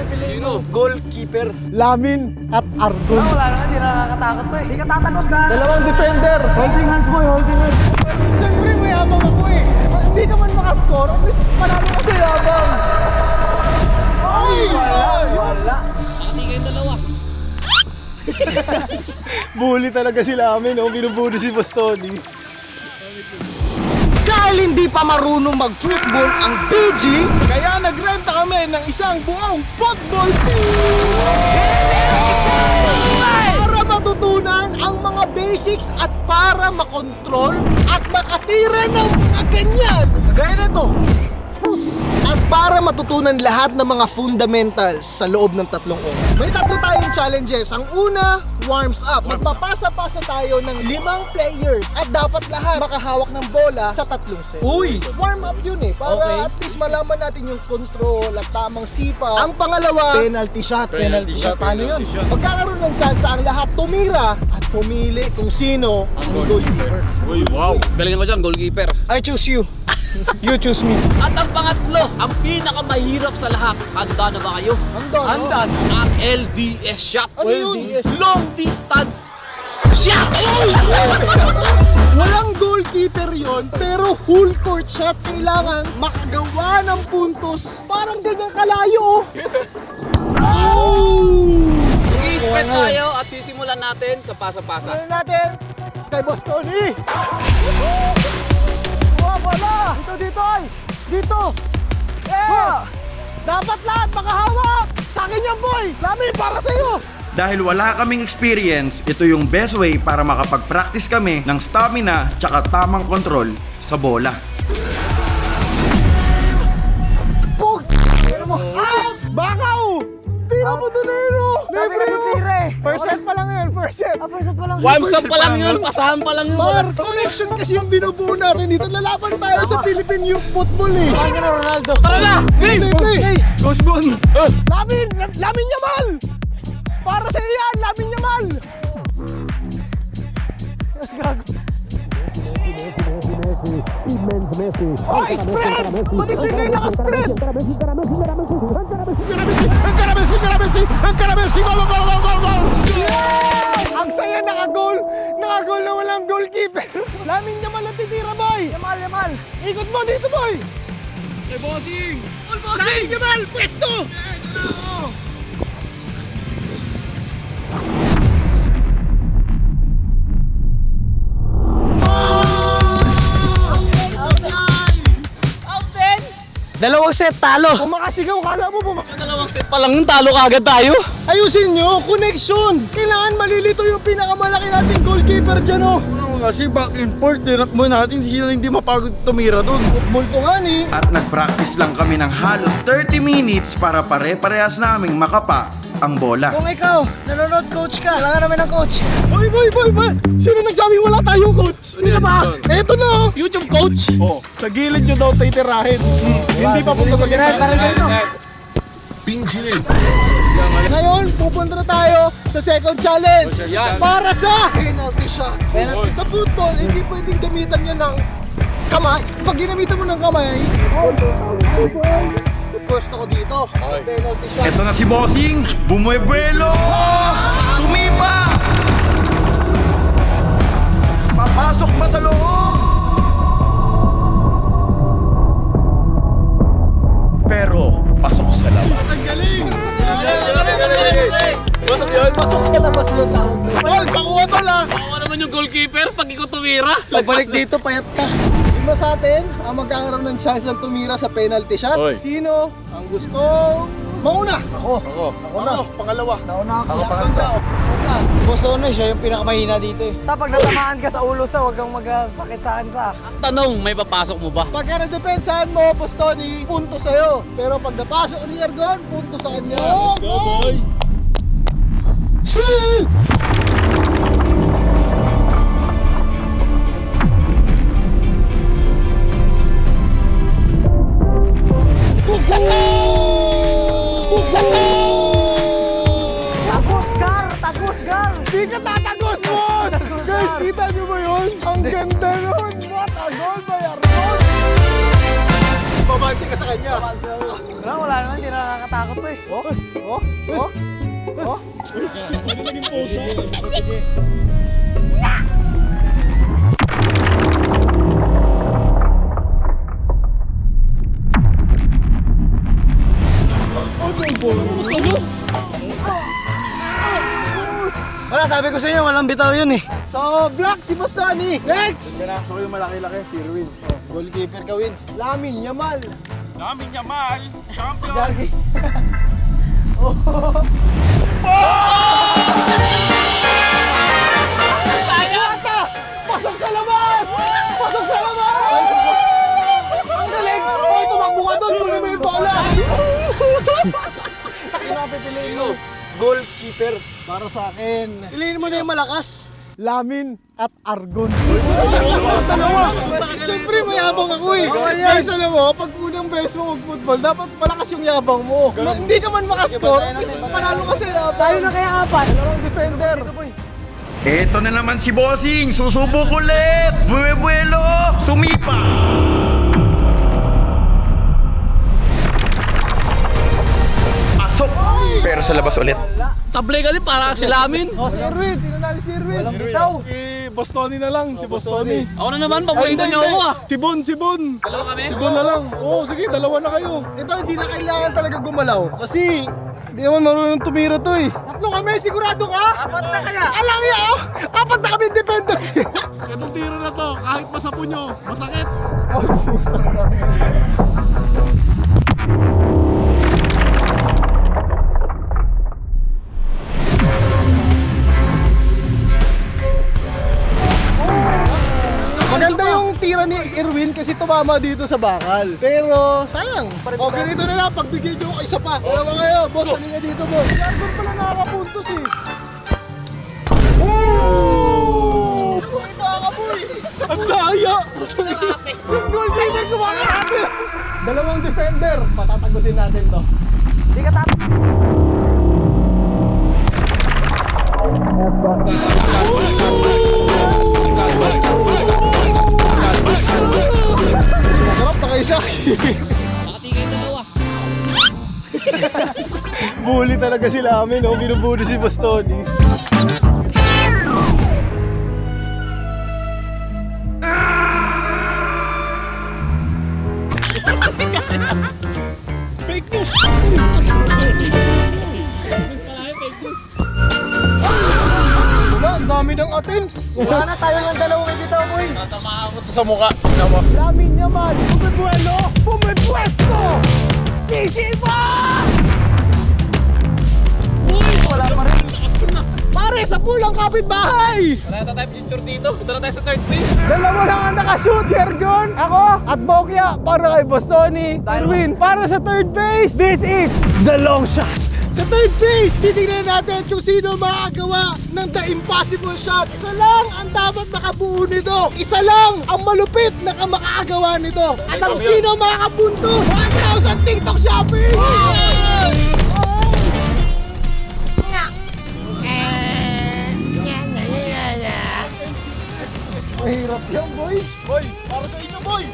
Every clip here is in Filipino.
pipiliin mo? Goalkeeper. Lamin at Argon. Wala naman, hindi nakakatakot to eh. Hindi ka tatagos ka. Dalawang defender. Holding hands boy, holding hands. Siyempre may habang ako eh. Hindi naman makascore. At least panalo ko sa yabang. Ay! Wala. Hindi kayong dalawa. Bully talaga sila amin, no? Binubuli si Bostoni. Dahil hindi pa marunong mag-football ang BG, Kaya nagrenta kami ng isang buong football team para matutunan ang mga basics at para makontrol at makatira ng mga ganyan. kagaya nito. At para matutunan lahat ng mga fundamentals sa loob ng 3 oras. May 3 tayong challenges. Ang una, warms up. Magpapasa-pasa tayo ng 5 players at dapat lahat makahawak ng bola sa 3 sets. Uy! Warm up yun eh. Para Okay. at least malaman natin yung control at tamang sipa. Ang pangalawa, penalty shot. Penalty shot. Paano yun? Magkakaroon ng chance ang lahat tumira at pumili kung sino ang goalkeeper. Uy, wow. Galingan mo dyan, goalkeeper. I choose you. You choose me. At ang pangatlo, ang pinakamahirap sa lahat. Handa na ba kayo? Handa. Ang LDS shot. Ano yun? Long distance shot! Walang goalkeeper yon, pero full court shot. Kailangan makagawa ng puntos. Parang ganyan kalayo. I-spread tayo at sisimulan natin sa pasa-pasa. Ano natin? Kay Bostoni. Wala! Dito ay! Dito! Dapat lahat makahawak! Sa akin yan boy! Lamin para sa'yo! Dahil wala kaming experience, ito yung best way para makapag-practice kami ng stamina tsaka tamang control sa bola. Pug! Bakaw! Tira mo doon eh no! Dami kasi tira eh. First set pa lang yun, first set! First shot pa lang. Warms up pa lang yun, pasahan pa lang yun. Mar, connection kasi yung binubuo natin dito. Lalaban tayo sa Philippine Youth Football eh! Saan ka na, Ronaldo? Tara na! Play! Coach Bon! Lamin! Lamin Yamal! Para sa iyo yan! Lamin Yamal! Oh, spread! Pati si Kay naka-spread! Ang saya naka-goal! Naka-goal na walang goalkeeper! Lamin Yamal ang titira, boy! Yamal, Yamal! Ikot mo dito, boy! Lamin Yamal! Pwesto! Dalawang set, talo! Kung makasigaw, kala mo Dalawang set pa lang yung talo kagad tayo. ayusin nyo! Connection! Kailangan malilito yung pinakamalaki nating goalkeeper dyan, oh! Kasi back and forth, tinat mo natin, sila hindi mapagod tumira doon. Multo nga ni! At nag-practice lang kami ng halos 30 minutes para pare-parehas naming makapa ang bola. Kung ikaw, nanonood coach ka, kailangan namin ng coach. Boy! Sino nagsabing wala tayong coach? Ano na ba? Eto na, oh! YouTube coach. Sa gilid nyo daw titirahin. Hindi pa punta sa gilid. Para dito. Ngayon, pupunta na tayo sa second challenge. Yan. Para sa penalty shot. Sa football, hindi pwedeng gamitan nyo ng kamay. Pag ginamitan mo ng kamay, pwesto ko dito. Penalty shot. Ito na si Bossing, bumuebuelo! Sumipa! Papasok pa sa loob! Pero, pasok sa labas. Ang galing! Pasok sa labas yun lang. Tol, pakuha tol ah! Ako naman yung goalkeeper pag ikaw tumira. Pagbalik dito, payat ka. Sino sa atin ang magkakaroon ng chance ng tumira sa penalty shot? Sino ang gusto mauna? Ako na, pangalawa. Nauna ako. Ako. Gusto ko na siya yung pinakamahina dito eh. Sa pag natamaan ka sa ulo sa, huwag kang magkasakit sa akin sa. Tanong, may papasok mo ba? Pagka nadepensahan mo, Bostoni, punto sa'yo. Pero pag napasok ni Ergon, punto sa kanya. Let's go, boy! Shoot! Tagos, Gar! Tagos, Gar! Di ka tatagos, boss! Guys, kita nyo ba yun? Ang ganda nun! What a goal by Ergon! Baba Papansin ka sa kanya. Wala naman, hindi nakakatakot to eh. Wala, sabi ko sa inyo, walang bitaw yun eh. So, Black, si Bastoni. Next! Ako yung malaki-laki, Pirwin. Goalkeeper gawin. Lamin Yamal. Namin Yamal, champion! Jargi. Pasok sa labas! Pasok sa labas! Ang galing! Oh, tumakbo ka doon! Kunin mo yung bola! Ano ang pipiliin mo? Goalkeeper. Para sa akin, Piliin mo na yung malakas. Lamin at Argon. Dalawa! Siyempre mayabang ako eh. Guys, alam mo, pag unang beses mo mag-football, dapat malakas yung yabang mo. Hindi ka man makascore, panalo kasi Tayo na kaya apat. dalawang defender. Eto na naman si Bossing, susubok ulit! Buwebuelo! Sumipa! Pasok! Pero sa labas ulit. Sablay ka din para si Lamin. Oh, si Irwin! Tingnan natin si Irwin! Walang bitaw. Si Bastoni na lang, si Bastoni. Ako na naman, paborito niyo ako ah. Sibon! Dalawa kami? Sibon na lang. Oo, sige, dalawa na kayo. Ito, hindi na kailangan talaga gumalaw. Kasi, hindi naman marunong tumira to eh. Tatlo kami, sigurado ka? Apat na kaya? Alang ya, oh! Apat na kami defender. Itong tiro na to, kahit masapo nyo, masakit. Maganda yung tira ni Irwin kasi tumama dito sa bakal. Pero, sayang. O, ganito na lang, pagbigay nyo ako isa pa. Dalawa kayo, boss, halika dito, boss. Si Argon pala nakakapuntos eh. Ang daya! Yung goalkeeper kumakahati! Dalawang defender, patatagusin natin to. Hindi ka tapos. Sarap na kayo sa akin. Nakatigay dalawa. Bully talaga sila amin, no? Binubuli si Bastoni. Fake news! Wala, ang dami ng attempts. Wala na tayo ng dalawang bitaw mo eh. Tatamaan ko to sa mukha. Lamin Yamal, bumibuelo, bumipwesto! Sisipa! Wala pa rin. Pare, sa pulang kapitbahay! Wala na tayo picture dito. Ito na tayo sa third base. Dalawa lang ang nakashoot, Ergon! Ako! At Bokya para kay Bastoni. Irwin para sa third base. This is the long shot. Sa third base, titignan natin kung sino makagawa ng the impossible shot. Isa lang ang dapat makabuo nito. Isa lang ang malupit na makakagawa nito. At ang sino makakabunto? 1,000 TikTok shopping! Mahirap yan, boy. Boy, para sa inyo, boy!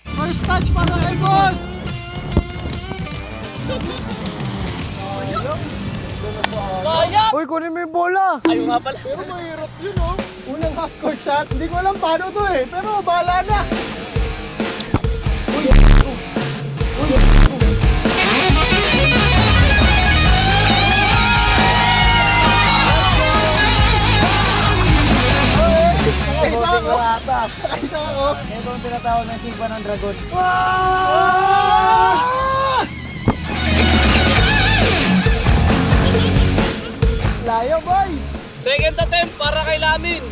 First touch para kay boss. Uy, kunin mo yung bola. Ayaw nga pala. Pero mahirap yun, oh. Unang half-court shot. Hindi ko alam paano to eh. Pero bahala na. Isa ako. Isa ako. Ito ang tinatawag ng Sigma ng Dragon. Layo, boy. Second attempt para kay Lamin.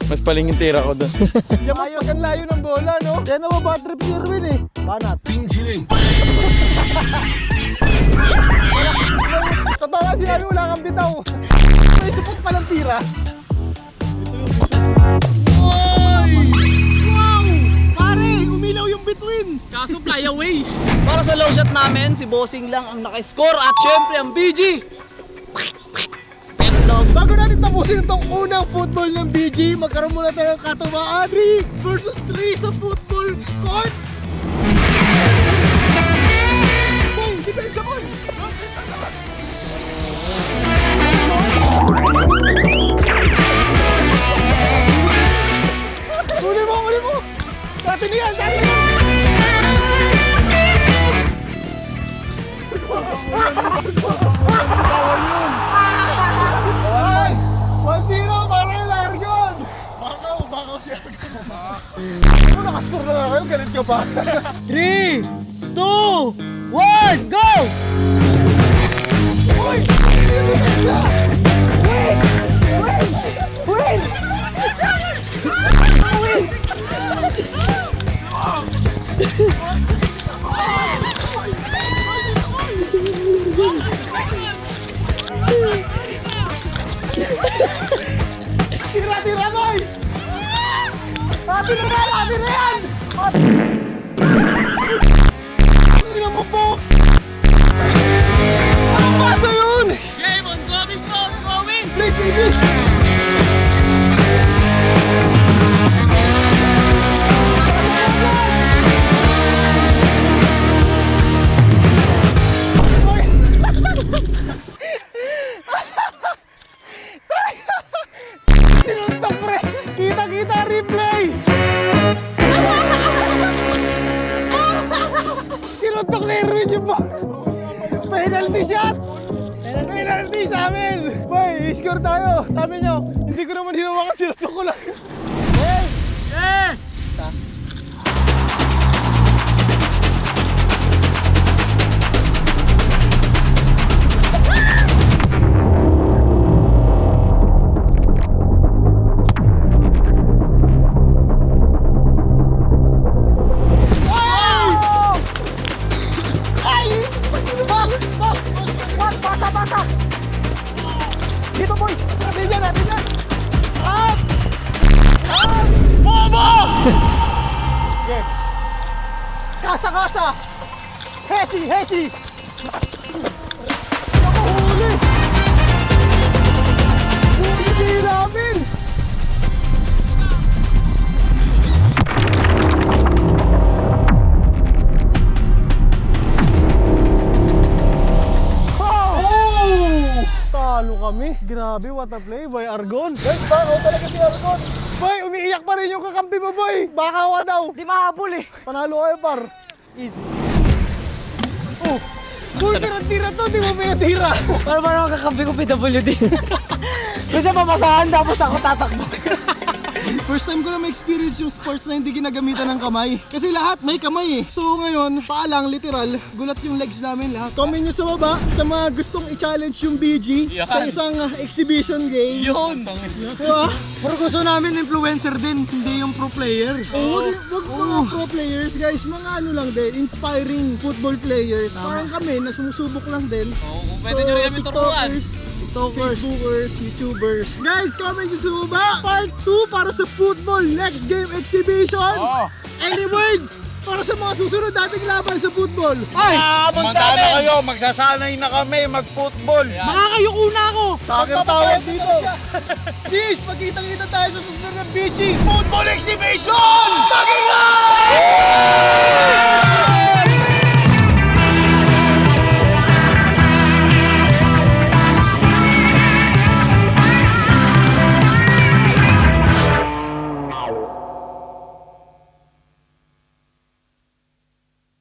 Mas paling yung tira ko doon. Yaman pag ang layo ng bola, no? Kaya naman bad trip si Irwin eh. Banat. Totoo kasi kami wala kang bitaw. May support palang tira. Wow! Pare, umilaw yung between. Kaso fly away. Para sa low shot namin, si Bossing lang ang naka-score at syempre ang BG. Bago natin tapusin itong unang football ng BG, magkaroon muna tayo ng katamaan 3 versus 3 sa football court. Boom! Depensa boy! Huli mo! Huli mo! Satin yan! Satin yan! Ay! 1-0 para kay Largon! Bakaw si Largon. Ano nakascore na nga kayo? Galit ka pa? 3, 2, 1, go! Uy! Win! Win! Win! Tira, boy! Happy na yan! Happy na yan! Hindi na mo po! Anong pasa yun? Game on, going, going! Play, play, play! Sinuntok, pre! Kita-kita, replay! Sinuntok na Erwin yung ball! Penalty shot! Penalty sa amin! Boy, score tayo! Sabi nyo, hindi ko naman hinawakan, sinuntok ko lang. Yeah! Pasa! Dito, boy! Natin yan! Up! Bobo! Okay. Kasa! Hesi! Ako, huli! Huli si namin! Talo kami. Grabe, what a play, boy Argon. Guys, bakaw talaga si Argon. Boy, umiiyak pa rin yung kakampi mo, boy. Bakaw daw. Di mahabol eh. Panalo kayo, par. Easy. Oh, boy, tira to. Di mo pinatira. Para ba naman kakampi ko PWD? Kasi papasahan tapos ako tatakbo. First time ko na ma-experience yung sports na hindi ginagamitan ng kamay. Kasi lahat may kamay eh. So ngayon, paalang literal, gulat yung legs namin lahat. Comment nyo sa baba sa mga gustong i-challenge yung BG sa isang exhibition game. Yun! Diba? Pero gusto namin influencer din, hindi yung pro player. Wag mga pro players guys, mga ano lang din, inspiring football players. Parang kami na sumusubok lang din. Kung pwede nyo rin kami turuan. Facebookers, YouTubers. Guys, comment nyo sa baba. Part 2 para sa football next game exhibition. Any words para sa mga susunod nating laban sa football? Ay! Manda na kayo, magsasanay na kami mag-football. Makakayukuna ako! Soccer tawag dito. Please, magkita-kita tayo sa susunod ng BG Football Exhibition! Maging